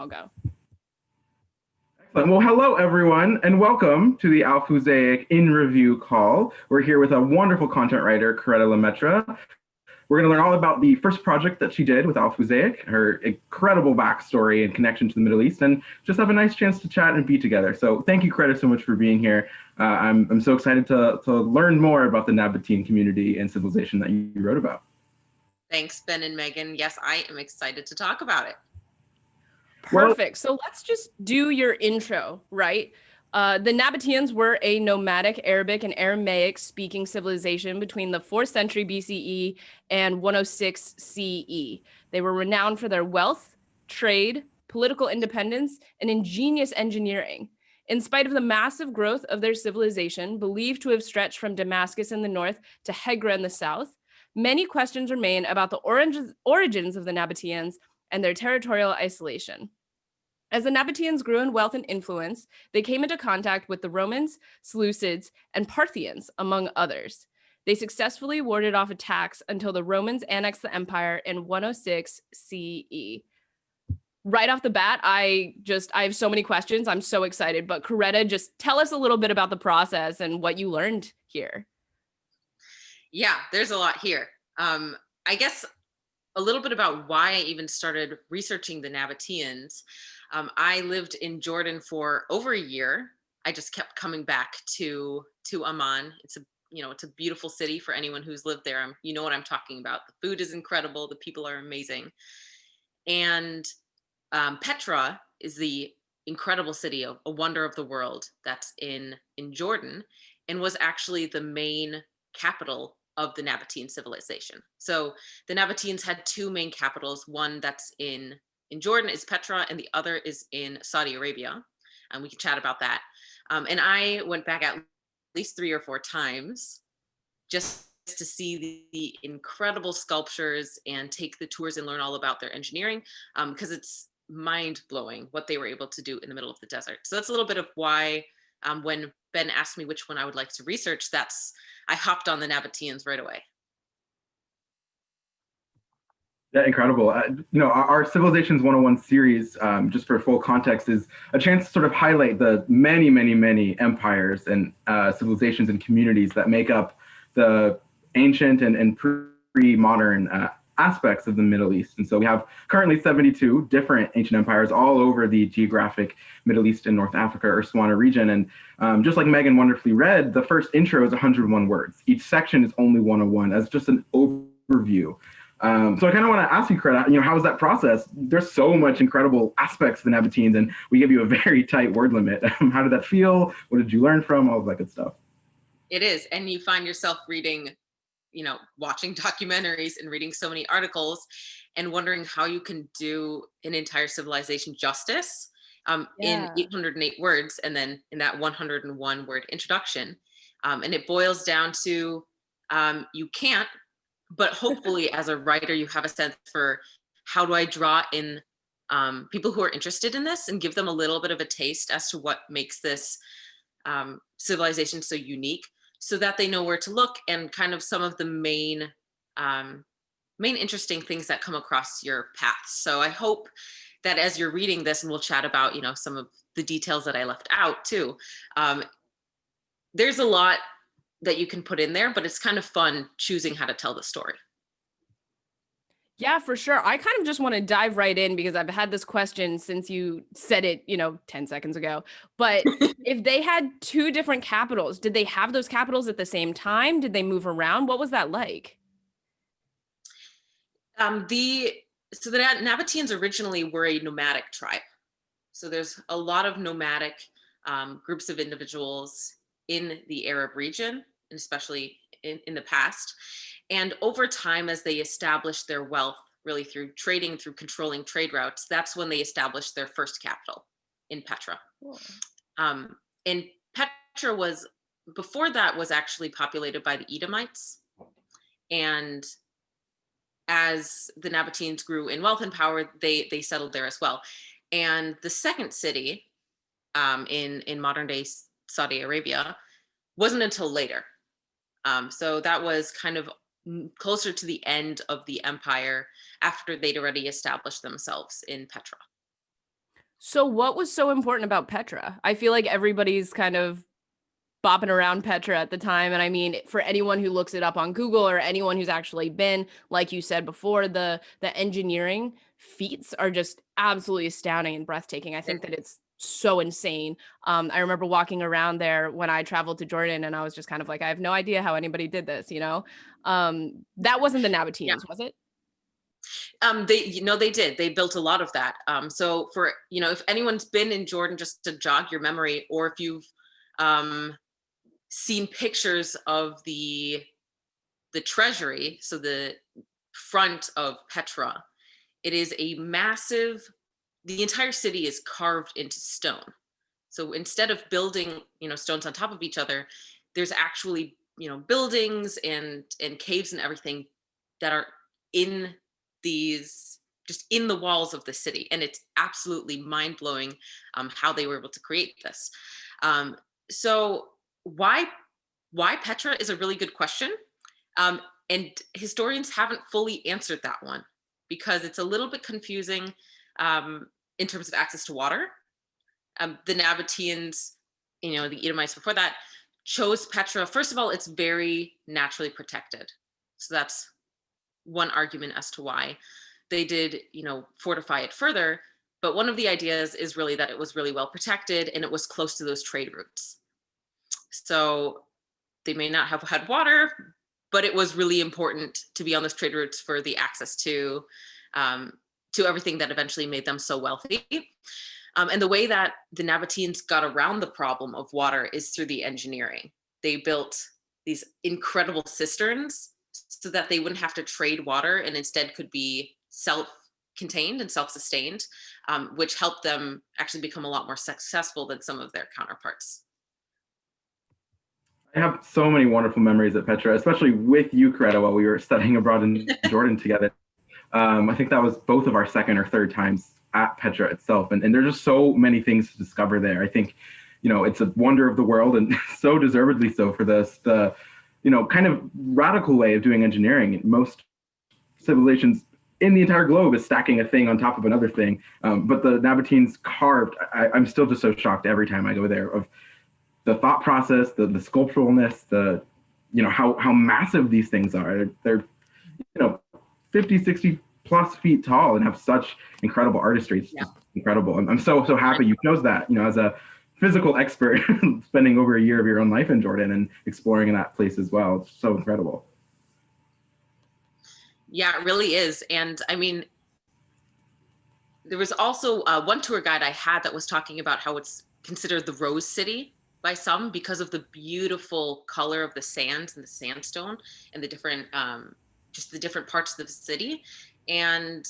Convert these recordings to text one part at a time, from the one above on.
I'll go. Excellent. Well, hello, everyone, and welcome to the Alphusaic In Review call. We're here with a wonderful content writer, Coretta Lemetra. We're going to learn all about the first project that she did with Alphusaic, her incredible backstory and connection to the Middle East, and just have a nice chance to chat and be together. So thank you, Coretta, so much for being here. I'm so excited to learn more about the Nabatean community and civilization that you wrote about. Thanks, Ben and Megan. Yes, I am excited to talk about it. Perfect. So let's just do your intro, right? The Nabateans were a nomadic Arabic and Aramaic speaking civilization between the 4th century BCE and 106 CE. They were renowned for their wealth, trade, political independence, and ingenious engineering. In spite of the massive growth of their civilization, believed to have stretched from Damascus in the north to Hegra in the south, many questions remain about the origins of the Nabateans and their territorial isolation. As the Nabateans grew in wealth and influence, they came into contact with the Romans, Seleucids, and Parthians, among others. They successfully warded off attacks until the Romans annexed the empire in 106 CE. Right off the bat, I have so many questions. I'm so excited. But Coretta, just tell us a little bit about the process and what you learned here. Yeah, there's a lot here. I guess a little bit about why I even started researching the Nabateans. I lived in Jordan for over a year. I just kept coming back to Amman. It's a beautiful city for anyone who's lived there. You know what I'm talking about. The food is incredible. The people are amazing. And Petra is the incredible city, a wonder of the world that's in Jordan, and was actually the main capital of the Nabatean civilization. So the Nabateans had two main capitals. One that's in Jordan is Petra, and the other is in Saudi Arabia. And we can chat about that. And I went back at least 3 or 4 times just to see the incredible sculptures and take the tours and learn all about their engineering, because it's mind-blowing what they were able to do in the middle of the desert. So that's a little bit of why when Ben asked me which one I would like to research, I hopped on the Nabateans right away. Yeah, incredible. Our Civilizations 101 series, just for full context, is a chance to sort of highlight the many, many, many empires and civilizations and communities that make up the ancient and pre-modern aspects of the Middle East. And so we have currently 72 different ancient empires all over the geographic Middle East and North Africa or Swana region. And just like Megan wonderfully read, the first intro is 101 words. Each section is only 101 as just an overview. So I kind of want to ask you, Coretta, how was that process? There's so much incredible aspects of the Nabateans, and we give you a very tight word limit. How did that feel? What did you learn from? All of that good stuff. It is. And you find yourself reading, watching documentaries and reading so many articles and wondering how you can do an entire civilization justice in 808 words, and then in that 101 word introduction. And it boils down to you can't, but hopefully as a writer, you have a sense for how do I draw in people who are interested in this and give them a little bit of a taste as to what makes this civilization so unique, so that they know where to look and kind of some of the main interesting things that come across your path. So I hope that as you're reading this, and we'll chat about, some of the details that I left out too, there's a lot that you can put in there, but it's kind of fun choosing how to tell the story. Yeah, for sure. I kind of just want to dive right in because I've had this question since you said it, 10 seconds ago. But if they had 2 different capitals, did they have those capitals at the same time? Did they move around? What was that like? The Nabateans originally were a nomadic tribe. So there's a lot of nomadic groups of individuals in the Arab region, and especially in the past. And over time, as they established their wealth, really through trading, through controlling trade routes, that's when they established their first capital in Petra. Cool. And Petra before that was actually populated by the Edomites. And as the Nabateans grew in wealth and power, they settled there as well. And the second city in modern day Saudi Arabia wasn't until later. So that was kind of closer to the end of the empire after they'd already established themselves in Petra. So what was so important about Petra? I feel like everybody's kind of bopping around Petra at the time. And I mean, for anyone who looks it up on Google or anyone who's actually been, like you said before, the engineering feats are just absolutely astounding and breathtaking. I think that it's so insane. I remember walking around there when I traveled to Jordan, and I was just kind of like, I have no idea how anybody did this, you know? That wasn't the Yeah. Nabateans, was it? They did. They built a lot of that. So for, if anyone's been in Jordan, just to jog your memory, or if you've um, seen pictures of the treasury, so the front of Petra, it is a massive, the entire city is carved into stone. So instead of building, stones on top of each other, there's actually, buildings and caves and everything that are in these, just in the walls of the city. And it's absolutely mind blowing how they were able to create this. So why Petra is a really good question. And historians haven't fully answered that one because it's a little bit confusing in terms of access to water. The Nabateans, the Edomites before that, chose Petra. First of all, it's very naturally protected. So that's one argument as to why they did, fortify it further. But one of the ideas is really that it was really well protected and it was close to those trade routes. So they may not have had water, but it was really important to be on those trade routes for the access to everything that eventually made them so wealthy. And the way that the Nabateans got around the problem of water is through the engineering. They built these incredible cisterns so that they wouldn't have to trade water and instead could be self-contained and self-sustained, which helped them actually become a lot more successful than some of their counterparts. I have so many wonderful memories at Petra, especially with you, Coretta, while we were studying abroad in Jordan together. I think that was both of our second or third times at Petra itself. And there's just so many things to discover there. I think, it's a wonder of the world, and so deservedly so for this, the kind of radical way of doing engineering. Most civilizations in the entire globe is stacking a thing on top of another thing. But the Nabateans carved, I'm still just so shocked every time I go there of the thought process, the sculpturalness, the, how massive these things are. They're 50, 60 plus feet tall and have such incredible artistry. It's just incredible. I'm so happy you chose that, as a physical expert, spending over a year of your own life in Jordan and exploring in that place as well. It's so incredible. Yeah, it really is. And I mean, there was also one tour guide I had that was talking about how it's considered the Rose City by some because of the beautiful color of the sands and the sandstone and the different, just the different parts of the city. And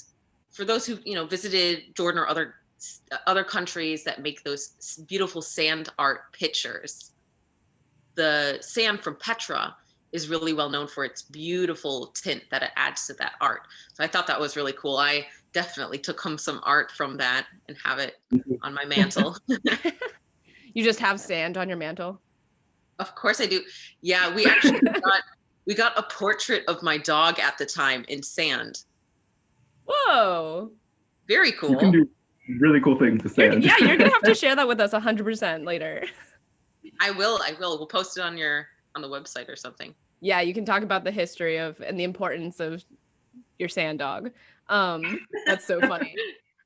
for those who, visited Jordan or other countries that make those beautiful sand art pictures, the sand from Petra is really well known for its beautiful tint that it adds to that art. So I thought that was really cool. I definitely took home some art from that and have it on my mantle. You just have sand on your mantle? Of course I do. Yeah, we actually got a portrait of my dog at the time in sand. Whoa. Very cool. You can do really cool things to sand. Yeah, you're gonna have to share that with us 100% later. I will. We'll post it on the website or something. Yeah, you can talk about the history of and the importance of your sand dog. That's so funny.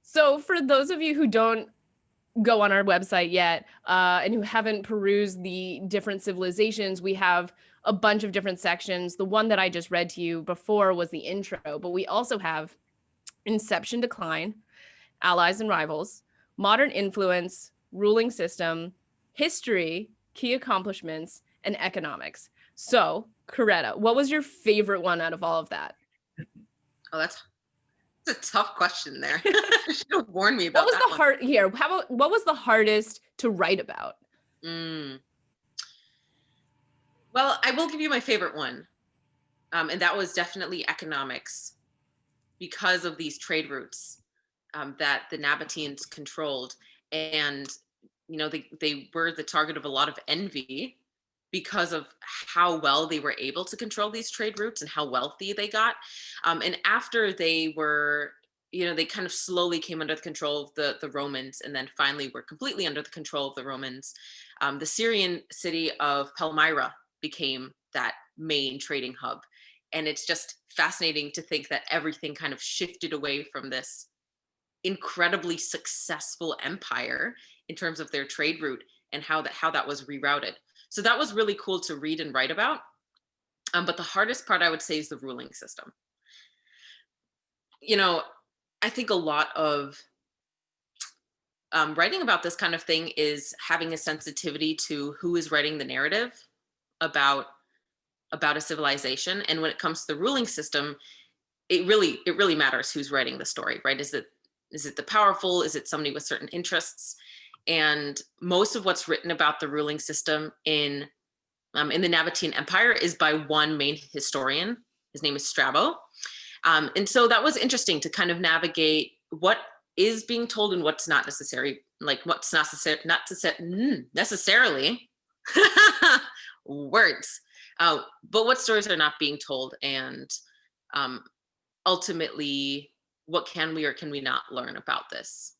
So for those of you who don't go on our website yet and who haven't perused the different civilizations, we have a bunch of different sections. The one that I just read to you before was the intro, but we also have Inception, Decline, Allies and Rivals, Modern Influence, Ruling System, History, Key Accomplishments, and Economics. So, Coretta, what was your favorite one out of all of that? Oh, that's a tough question there. You should have warned me about what was what was the hardest to write about? Well, I will give you my favorite one. And that was definitely economics because of these trade routes that the Nabateans controlled. And, they were the target of a lot of envy because of how well they were able to control these trade routes and how wealthy they got. And after they were, they kind of slowly came under the control of the Romans, and then finally were completely under the control of the Romans. The Syrian city of Palmyra became that main trading hub. And it's just fascinating to think that everything kind of shifted away from this incredibly successful empire in terms of their trade route, and how that was rerouted. So that was really cool to read and write about. But the hardest part, I would say, is the ruling system. I think a lot of writing about this kind of thing is having a sensitivity to who is writing the narrative about a civilization. And when it comes to the ruling system, it really matters who's writing the story, right? Is it the powerful? Is it somebody with certain interests? And most of what's written about the ruling system in the Nabatean Empire is by one main historian. His name is Strabo. And so that was interesting to kind of navigate what is being told and what's not necessary, like what's not necessarily words, but what stories are not being told, and ultimately, what can we or can we not learn about this?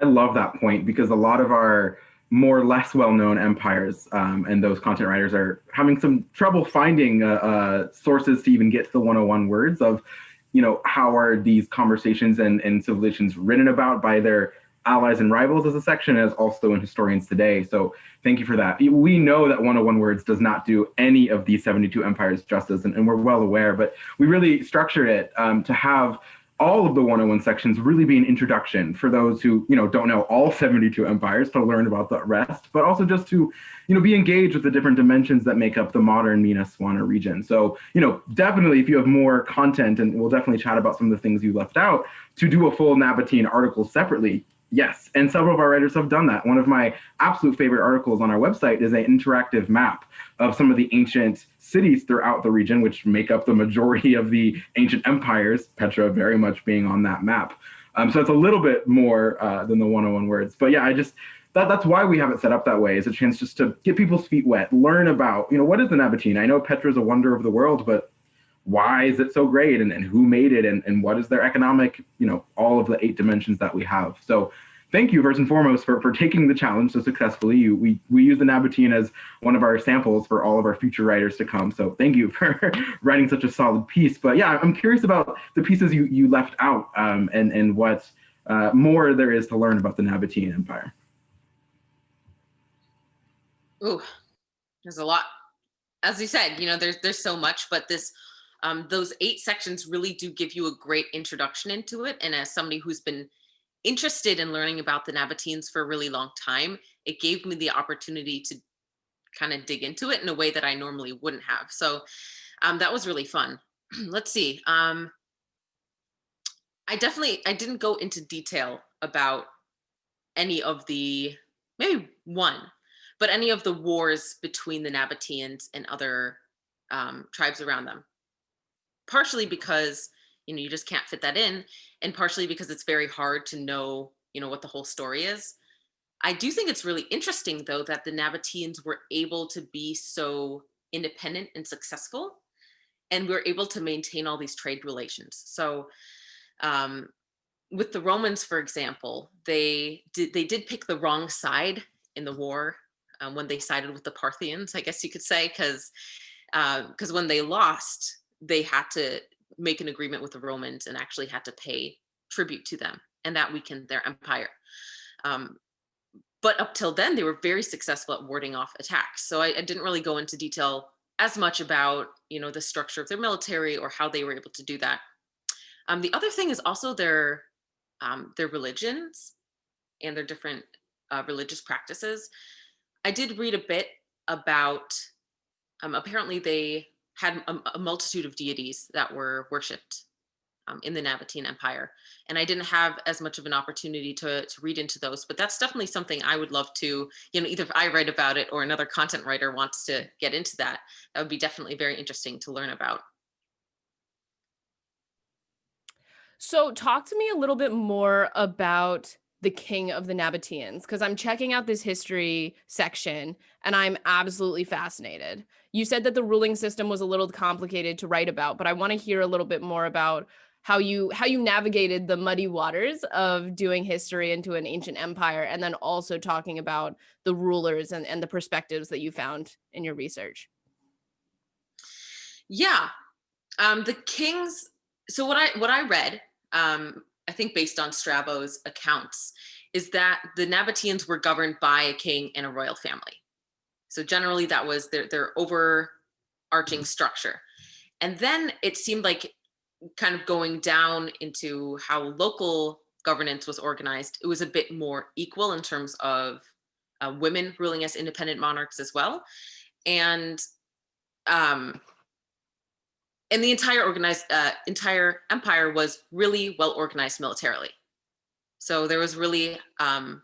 I love that point, because a lot of our more less well-known empires and those content writers are having some trouble finding sources to even get to the 101 words of, how are these conversations and civilizations written about by their allies and rivals as a section, as also in historians today. So thank you for that. We know that 101 words does not do any of these 72 empires justice, and we're well aware, but we really structured it to have all of the 101 sections really be an introduction for those who, don't know all 72 empires, to learn about the rest, but also just to, be engaged with the different dimensions that make up the modern Minas Wana region. So, definitely, if you have more content, and we'll definitely chat about some of the things you left out, to do a full Nabatean article separately. Yes, and several of our writers have done that. One of my absolute favorite articles on our website is an interactive map of some of the ancient cities throughout the region, which make up the majority of the ancient empires, Petra very much being on that map. So it's a little bit more than the 101 words. But yeah, that's why we have it set up that way, is a chance just to get people's feet wet, learn about, what is the Nabatean? I know Petra is a wonder of the world, but why is it so great, and who made it, and what is their economic, all of the 8 dimensions that we have. So thank you, first and foremost, for taking the challenge so successfully. We use the Nabatean as one of our samples for all of our future writers to come. So thank you for writing such a solid piece. But yeah, I'm curious about the pieces you left out, and what more there is to learn about the Nabatean Empire. Ooh, there's a lot. As you said, there's so much, but those 8 sections really do give you a great introduction into it. And as somebody who's been interested in learning about the Nabateans for a really long time, it gave me the opportunity to kind of dig into it in a way that I normally wouldn't have. So that was really fun. Let's see. I didn't go into detail about any of maybe one, but any of the wars between the Nabateans and other tribes around them. Partially because, you just can't fit that in, and partially because it's very hard to know, what the whole story is. I do think it's really interesting, though, that the Nabateans were able to be so independent and successful, and were able to maintain all these trade relations. So with the Romans, for example, they did pick the wrong side in the war when they sided with the Parthians, I guess you could say, because when they lost, they had to make an agreement with the Romans and actually had to pay tribute to them, and that weakened their empire. But up till then, they were very successful at warding off attacks. So I didn't really go into detail as much about, the structure of their military or how they were able to do that. The other thing is also their religions and their different religious practices. I did read a bit about, apparently they had a multitude of deities that were worshipped in the Nabatean Empire. And I didn't have as much of an opportunity to read into those, but that's definitely something I would love to, either if I write about it or another content writer wants to get into that, that would be definitely very interesting to learn about. So talk to me a little bit more about the king of the Nabateans, because I'm checking out this history section and I'm absolutely fascinated. You said that the ruling system was a little complicated to write about, but I want to hear a little bit more about how you navigated the muddy waters of doing history into an ancient empire, and then also talking about the rulers and the perspectives that you found in your research. Yeah, the kings. So what I read, I think based on Strabo's accounts, is that the Nabateans were governed by a king and a royal family. So generally that was their overarching structure. And then it seemed like, kind of going down into how local governance was organized, it was a bit more equal in terms of women ruling as independent monarchs as well. And the entire empire was really well organized militarily. So there was really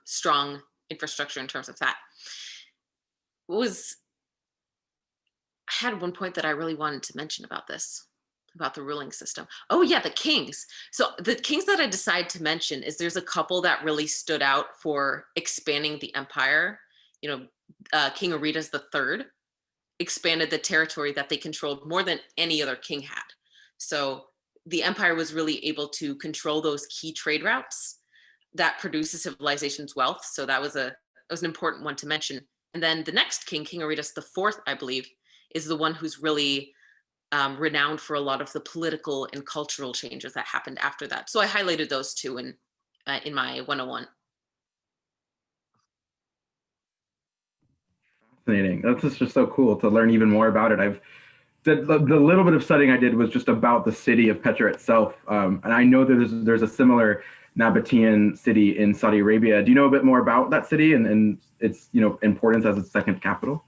strong infrastructure in terms of that. I had one point that I really wanted to mention about this, about the ruling system. Oh yeah, the kings. So the kings that I decided to mention is there's a couple that really stood out for expanding the empire. King Aretas III expanded the territory that they controlled more than any other king had. So the empire was really able to control those key trade routes that produce a civilization's wealth. So that was an important one to mention. And then the next king, King Aretas IV, I believe, is the one who's really renowned for a lot of the political and cultural changes that happened after that. So I highlighted those two in my 101. Fascinating. That's just so cool to learn even more about it. The little bit of studying I did was just about the city of Petra itself, and I know that there's a similar Nabatean city in Saudi Arabia. Do you know a bit more about that city and its importance as its second capital?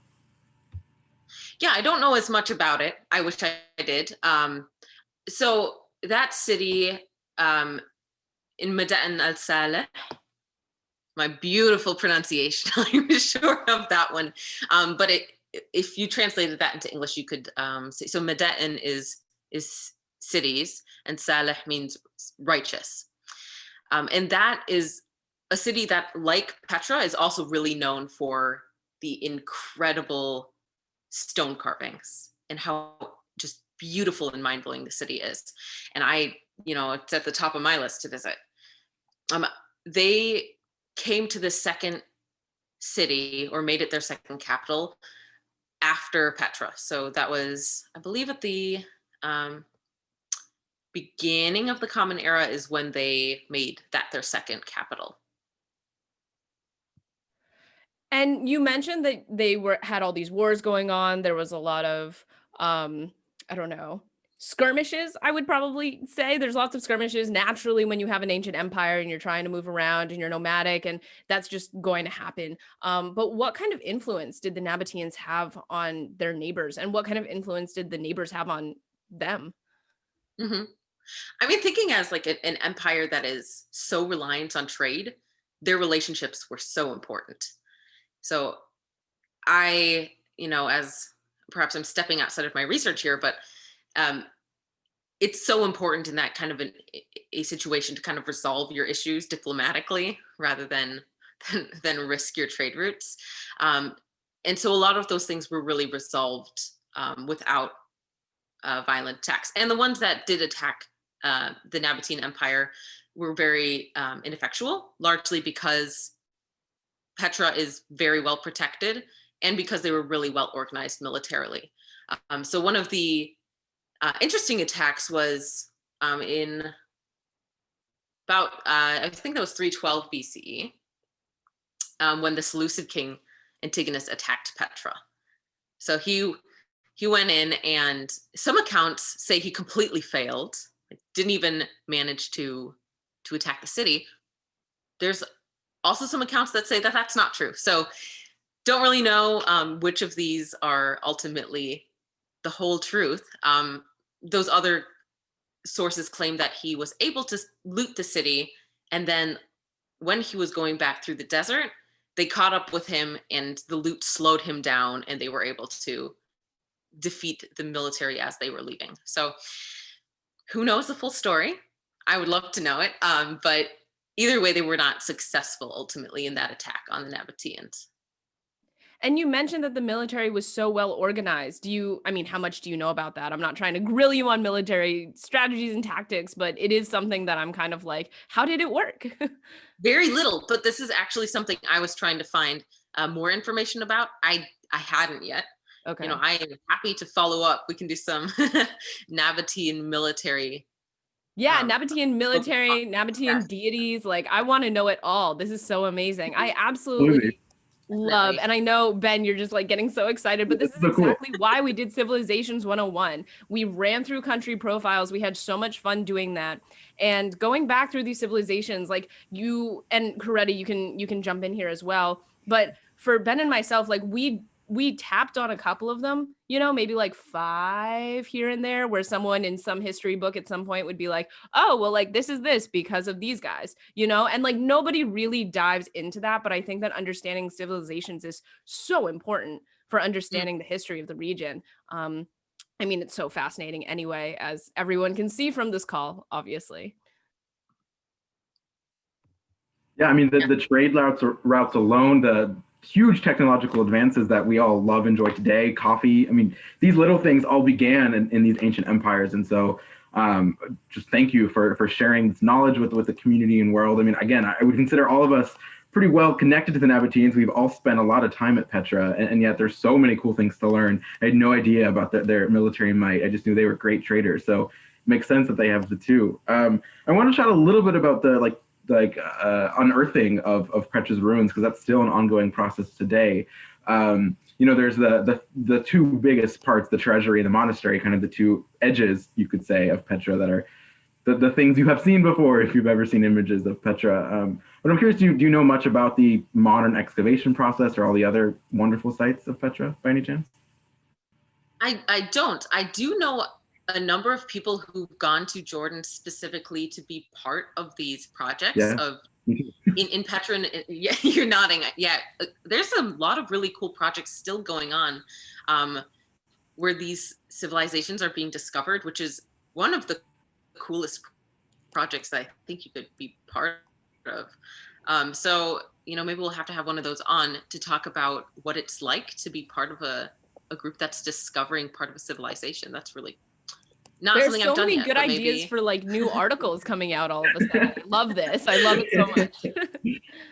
Yeah, I don't know as much about it. I wish I did. So that city in Nabatean al-Saleh, my beautiful pronunciation, I'm sure of that one. But if you translated that into English, you could say, so Nabatean is cities, and Saleh means righteous. And that is a city that, like Petra, is also really known for the incredible stone carvings and how just beautiful and mind-blowing the city is. And it's at the top of my list to visit. They came to the second city, or made it their second capital, after Petra. So that was, I believe, at the beginning of the Common Era is when they made that their second capital. And you mentioned that they had all these wars going on. There was a lot of skirmishes, I would probably say. There's lots of skirmishes naturally when you have an ancient empire and you're trying to move around and you're nomadic, and that's just going to happen. But what kind of influence did the Nabateans have on their neighbors, and what kind of influence did the neighbors have on them? Mm-hmm. I mean, thinking as like an empire that is so reliant on trade, their relationships were so important. So as perhaps I'm stepping outside of my research here, but it's so important in that kind of a situation to kind of resolve your issues diplomatically rather than risk your trade routes. And so a lot of those things were really resolved without violent attacks. And the ones that did attack the Nabatean Empire were very ineffectual, largely because Petra is very well protected and because they were really well organized militarily. So one of the interesting attacks was in about, I think that was 312 BCE, when the Seleucid king Antigonus attacked Petra. So he went in, and some accounts say he completely failed, didn't even manage to attack the city. There's also some accounts that say that that's not true. So don't really know which of these are ultimately the whole truth. Those other sources claim that he was able to loot the city, and then when he was going back through the desert, they caught up with him and the loot slowed him down, and they were able to defeat the military as they were leaving. So who knows the full story? I would love to know it. But either way, they were not successful ultimately in that attack on the Nabateans. And you mentioned that the military was so well organized. I mean, how much do you know about that? I'm not trying to grill you on military strategies and tactics, but it is something that I'm kind of like, how did it work? Very little, but this is actually something I was trying to find more information about. I hadn't yet. Okay. I am happy to follow up. We can do some Nabatean military. Yeah, Um, Nabatean military, Nabatean deities. Like, I want to know it all. This is so amazing. I Absolutely. absolutely love, definitely. and I know, Ben, you're just like getting so excited, but this It's is so cool. exactly why we did Civilizations 101. We ran through country profiles. We had so much fun doing that. And going back through these civilizations, like you and Coretta, you can jump in here as well. But for Ben and myself, like we tapped on a couple of them, maybe like 5 here and there, where someone in some history book at some point would be like, oh, well, like this is this because of these guys, and like nobody really dives into that. But I think that understanding civilizations is so important for Mm. understanding the history of the region. I mean, it's so fascinating anyway, as everyone can see from this call, obviously. Yeah, I mean Yeah. the trade routes alone, the huge technological advances that we all love, enjoy today, coffee. I mean, these little things all began in these ancient empires, and so just thank you for sharing this knowledge with the community and world. I mean, again, I would consider all of us pretty well connected to the Nabateans. We've all spent a lot of time at Petra, and yet there's so many cool things to learn. I had no idea about their military might. I just knew they were great traders. So it makes sense that they have the two. I want to chat a little bit about the unearthing of Petra's ruins, because that's still an ongoing process today. There's the two biggest parts, the treasury and the monastery, kind of the two edges, you could say, of Petra that are the things you have seen before if you've ever seen images of Petra. But I'm curious, do you know much about the modern excavation process or all the other wonderful sites of Petra by any chance? I don't. I do know a number of people who've gone to Jordan specifically to be part of these projects Yeah. of in Petra. Yeah, you're nodding. Yeah, there's a lot of really cool projects still going on, where these civilizations are being discovered, which is one of the coolest projects that I think you could be part of. So maybe we'll have to have one of those on to talk about what it's like to be part of a group that's discovering part of a civilization. That's really not There's something I've so done many yet, good but ideas maybe. for like new articles coming out all of a sudden. I love this. I love it so much.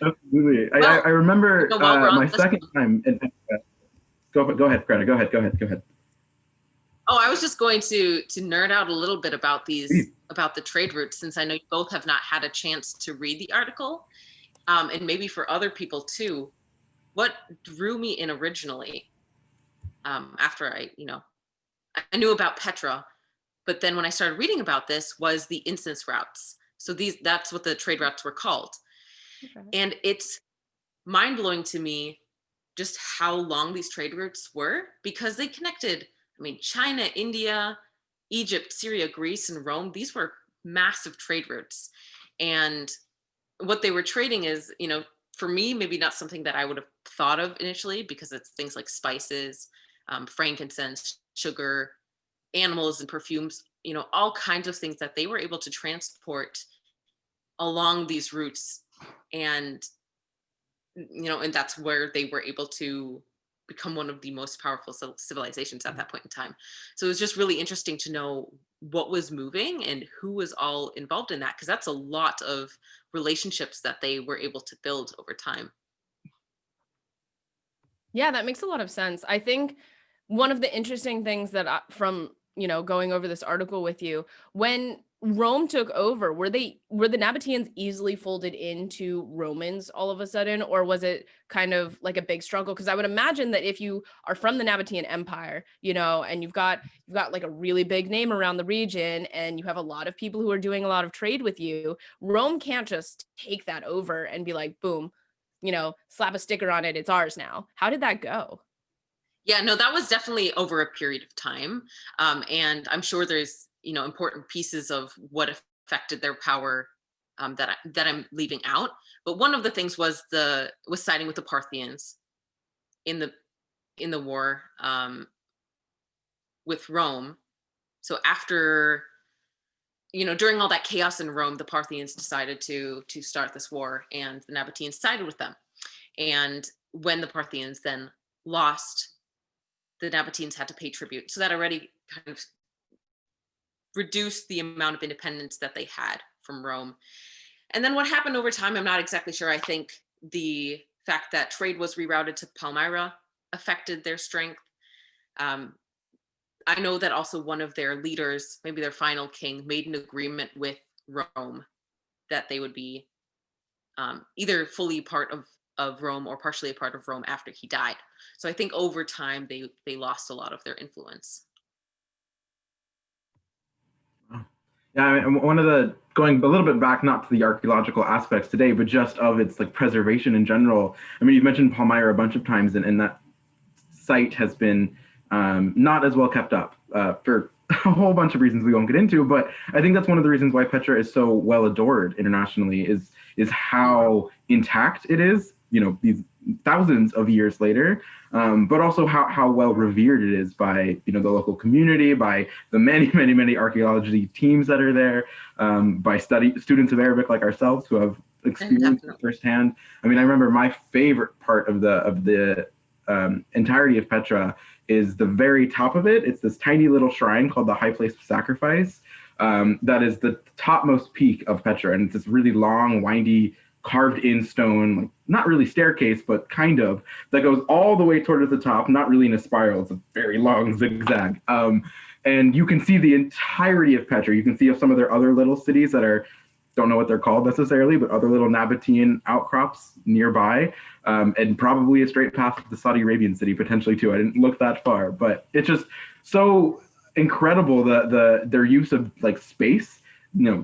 Absolutely. Well, I remember while we're on my this, second time in Petra. Go ahead, Greta. Go ahead. oh, I was just going to nerd out a little bit about Please. about the trade routes, since I know you both have not had a chance to read the article, and maybe for other people too. What drew me in originally, after I knew about Petra, but then when I started reading about this, was the instance routes. So that's what the trade routes were called. Okay. And it's mind blowing to me just how long these trade routes were, because they connected, I mean, China, India, Egypt, Syria, Greece, and Rome. These were massive trade routes. And what they were trading is, for me, maybe not something that I would have thought of initially, because it's things like spices, frankincense, sugar, animals, and perfumes, all kinds of things that they were able to transport along these routes. And and that's where they were able to become one of the most powerful civilizations at that point in time. So it was just really interesting to know what was moving and who was all involved in that, because that's a lot of relationships that they were able to build over time. Yeah, that makes a lot of sense. I think one of the interesting things that from, going over this article with you, when Rome took over, were the Nabateans easily folded into Romans all of a sudden, or was it kind of like a big struggle? Because I would imagine that if you are from the Nabatean Empire, and you've got like a really big name around the region, and you have a lot of people who are doing a lot of trade with you, Rome can't just take that over and be like, boom, slap a sticker on it, it's ours now. How did that go? Yeah, no, that was definitely over a period of time. And I'm sure there's, important pieces of what affected their power, that I'm leaving out. But one of the things was siding with the Parthians in the war, with Rome. So after, during all that chaos in Rome, the Parthians decided to start this war, and the Nabateans sided with them. And when the Parthians then lost, the Nabateans had to pay tribute. So that already kind of reduced the amount of independence that they had from Rome. And then what happened over time, I'm not exactly sure. I think the fact that trade was rerouted to Palmyra affected their strength. Um, I know that also one of their leaders, maybe their final king, made an agreement with Rome that they would be either fully part of Rome or partially a part of Rome after he died. So I think over time they lost a lot of their influence. Yeah, I mean, one of the going a little bit back, not to the archaeological aspects today, but just of its like preservation in general. I mean, you've mentioned Palmyra a bunch of times, and that site has been not as well kept up for a whole bunch of reasons we won't get into. But I think that's one of the reasons why Petra is so well adored internationally is how intact it is. You know, these thousands of years later, but also how well revered it is by the local community, by the many archaeology teams that are there, by students of Arabic like ourselves who have experienced it firsthand. I mean, I remember my favorite part of the entirety of Petra is the very top of it. It's this tiny little shrine called the High Place of Sacrifice. That is the topmost peak of Petra, and it's this really long, windy, carved-in stone, like not really staircase, but kind of, that goes all the way towards the top. Not really in a spiral; it's a very long zigzag. And you can see the entirety of Petra. You can see some of their other little cities that don't know what they're called necessarily, but other little Nabatean outcrops nearby, and probably a straight path to the Saudi Arabian city potentially too. I didn't look that far, but it's just so incredible their use of like space.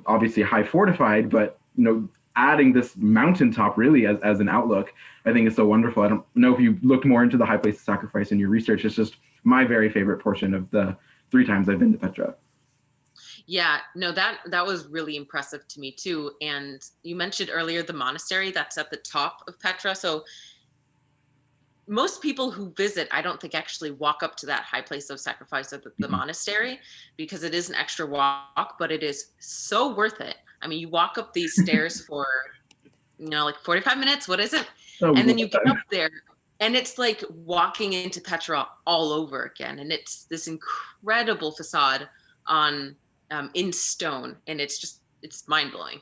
Obviously high fortified, but adding this mountaintop really as an outlook, I think is so wonderful. I don't know if you looked more into the High Place of Sacrifice in your research. It's just my very favorite portion of the 3 times I've been to Petra. Yeah, no, that was really impressive to me too. And you mentioned earlier the monastery that's at the top of Petra. So most people who visit, I don't think actually walk up to that High Place of Sacrifice of the monastery, because it is an extra walk, but it is so worth it. I mean, you walk up these stairs for, like 45 minutes, what is it? And then you get up there and it's like walking into Petra all over again. And it's this incredible facade on in stone, and it's mind blowing.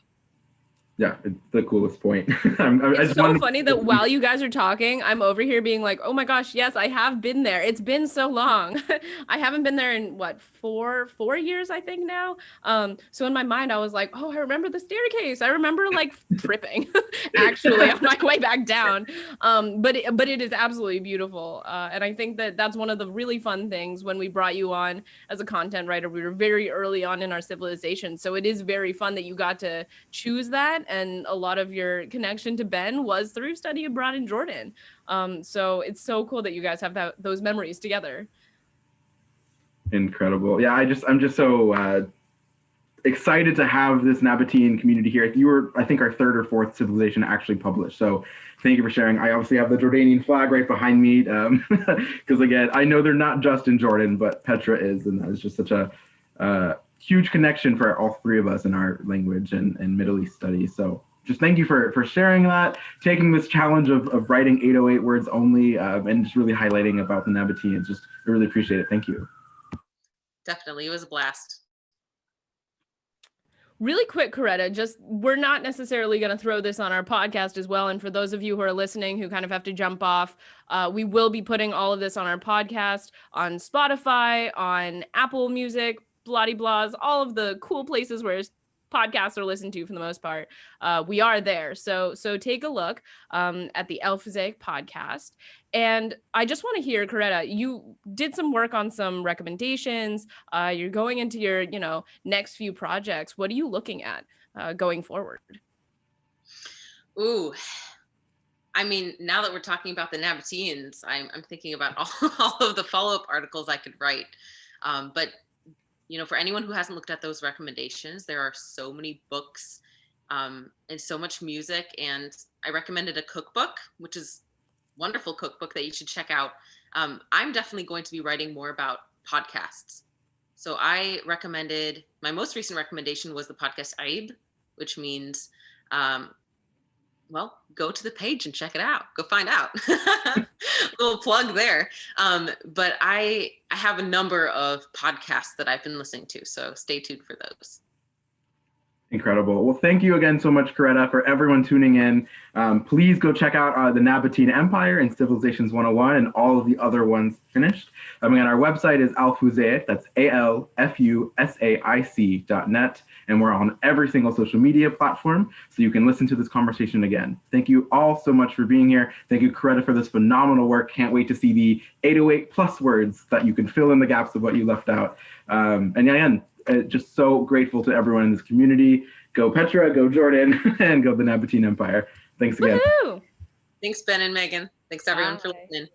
Yeah, it's the coolest point. It's so funny that while you guys are talking, I'm over here being like, oh my gosh, yes, I have been there. It's been so long. I haven't been there in what, four years, I think now. So in my mind, I was like, oh, I remember the staircase. I remember like tripping actually on my way back down. But it is absolutely beautiful. And I think that's one of the really fun things when we brought you on as a content writer. We were very early on in our civilization. So it is very fun that you got to choose that. And a lot of your connection to Ben was through study abroad in Jordan. So it's so cool that you guys have those memories together. Incredible. Yeah, I'm just so excited to have this Nabatean community here. You were, I think, our 3rd or 4th civilization actually published. So thank you for sharing. I obviously have the Jordanian flag right behind me, because again, I know they're not just in Jordan, but Petra is, and that is just such a huge connection for all 3 of us in our language and Middle East studies. So just thank you for sharing that, taking this challenge of writing 808 words only, and just really highlighting about the Nabateans. Just, I really appreciate it. Thank you. Definitely, it was a blast. Really quick, Coretta, we're not necessarily going to throw this on our podcast as well. And for those of you who are listening who kind of have to jump off, we will be putting all of this on our podcast, on Spotify, on Apple Music, blahs, all of the cool places where podcasts are listened to for the most part. We are there. So take a look at the Elfzeg podcast. And I just want to hear, Coretta, you did some work on some recommendations. You're going into your, next few projects. What are you looking at going forward? Ooh, I mean, now that we're talking about the Nabateans, I'm thinking about all of the follow-up articles I could write. But for anyone who hasn't looked at those recommendations, there are so many books and so much music. And I recommended a cookbook, which is a wonderful cookbook that you should check out. I'm definitely going to be writing more about podcasts. So I recommended, my most recent recommendation was the podcast Aib, which means well, go to the page and check it out. Go find out. Little plug there. But I have a number of podcasts that I've been listening to, so stay tuned for those. Incredible. Well, thank you again so much, Coretta, for everyone tuning in. Please go check out the Nabatean Empire and Civilizations 101 and all of the other ones finished. Again, our website is alfusaic, that's ALFUSAIC.net, and we're on every single social media platform, so you can listen to this conversation again. Thank you all so much for being here. Thank you, Coretta, for this phenomenal work. Can't wait to see the 808 plus words that you can fill in the gaps of what you left out. And again, just so grateful to everyone in this community. Go Petra, go Jordan, and go the Nabatean Empire. Thanks again. Woohoo! Thanks, Ben and Megan. Thanks everyone for listening.